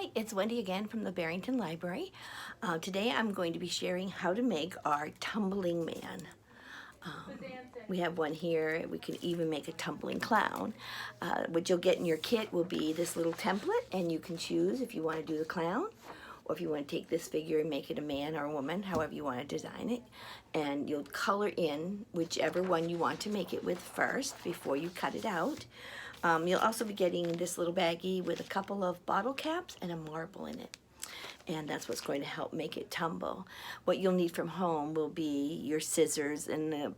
Hi, it's Wendy again from the Barrington Library. Today I'm going to be sharing how to make our Tumbling Man. We have one here. We can even make a tumbling clown. What you'll get in your kit will be this little template, and you can choose if you want to do the clown or if you want to take this figure and make it a man or a woman, however you want to design it. And you'll color in whichever one you want to make it with first before you cut it out. You'll also be getting this little baggie with a couple of bottle caps and a marble in it. And that's what's going to help make it tumble. What you'll need from home will be your scissors and the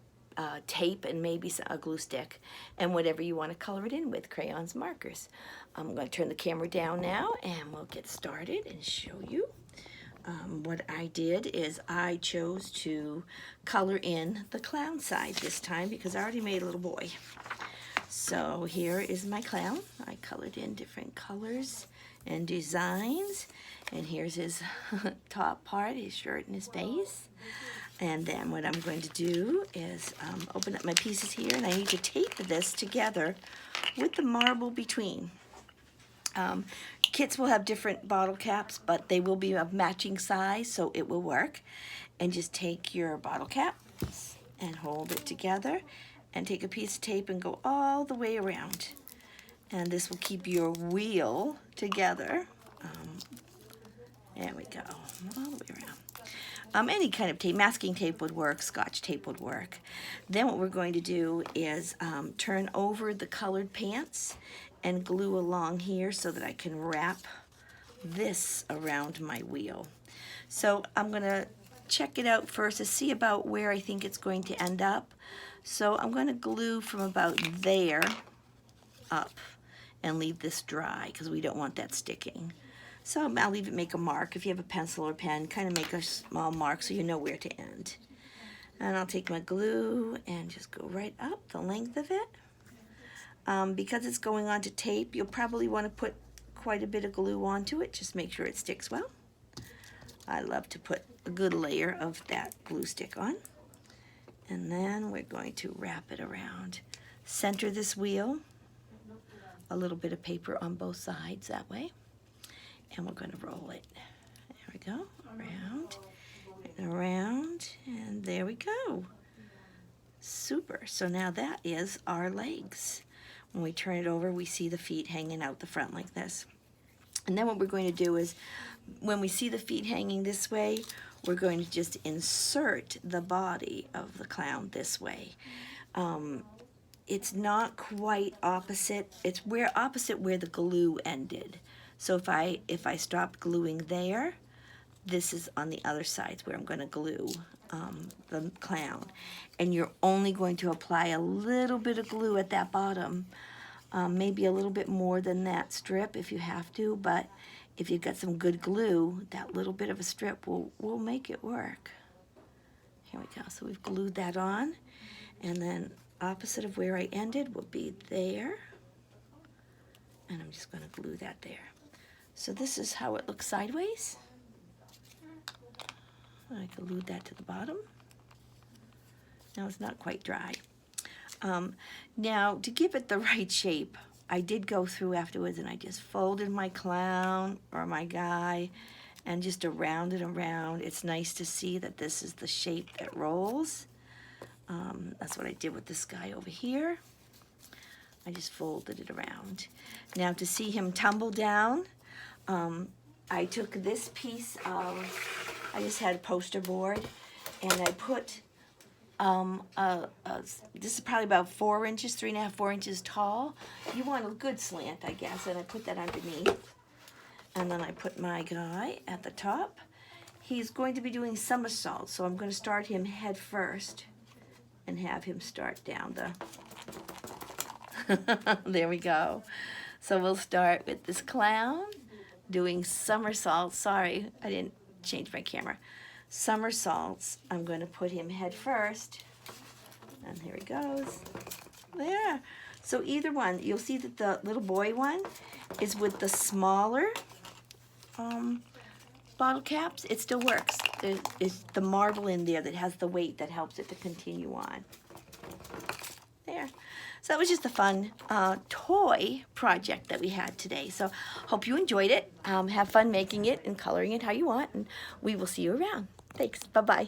tape and maybe a glue stick and whatever you want to color it in with, crayons, markers. I'm going to turn the camera down now and we'll get started and show you. What I did is I chose to color in the clown side this time because I already made a little boy. So here is my clown. I colored in different colors and designs. And here's his top part, his shirt and his face. And then what I'm going to do is open up my pieces here, and I need to tape this together with the marble between. Kits will have different bottle caps, but they will be of matching size, so it will work. And just take your bottle cap and hold it together. And take a piece of tape and go all the way around. And this will keep your wheel together. There we go, all the way around. Any kind of tape, masking tape would work, Scotch tape would work. Then what we're going to do is turn over the colored pants and glue along here so that I can wrap this around my wheel. So I'm gonna check it out first to see about where I think it's going to end up. So I'm going to glue from about there up and leave this dry because we don't want that sticking. So I'll leave it, make a mark. If you have a pencil or pen, kind of make a small mark so you know where to end. And I'll take my glue and just go right up the length of it. Because it's going onto tape, you'll probably want to put quite a bit of glue onto it. Just make sure it sticks well. I love to put a good layer of that glue stick on. And then we're going to wrap it around. Center this wheel, a little bit of paper on both sides that way. And we're going to roll it. There we go, around and around, and there we go. Super, so now that is our legs. When we turn it over, we see the feet hanging out the front like this. And then what we're going to do is, when we see the feet hanging this way, we're going to just insert the body of the clown this way. It's not quite opposite. It's opposite where the glue ended. So if I stopped gluing there, this is on the other side where I'm going to glue the clown. And you're only going to apply a little bit of glue at that bottom. Maybe a little bit more than that strip if you have to, but if you've got some good glue, that little bit of a strip will make it work. Here we go. So we've glued that on, and then opposite of where I ended will be there. And I'm just going to glue that there. So this is how it looks sideways. I glued that to the bottom. Now it's not quite dry. Now to give it the right shape, I did go through afterwards and I just folded my clown or my guy and just around and around. It's nice to see that this is the shape that rolls. That's what I did with this guy over here. I just folded it around. Now to see him tumble down, I took this piece of, I just had a poster board, and I put, this is probably about 4 inches, 3.5, 4 inches tall. You want a good slant, I guess, and I put that underneath. And then I put my guy at the top. He's going to be doing somersaults, so I'm going to start him head first and have him start down the... There we go. So we'll start with this clown doing somersaults. Sorry, I didn't change my camera. Somersaults. I'm going to put him head first. And here he goes. There. So either one, you'll see that the little boy one is with the smaller bottle caps. It still works. There is the marble in there that has the weight that helps it to continue on. There. So that was just a fun toy project that we had today. So hope you enjoyed it. Have fun making it and coloring it how you want, and we will see you around. Thanks. Bye-bye.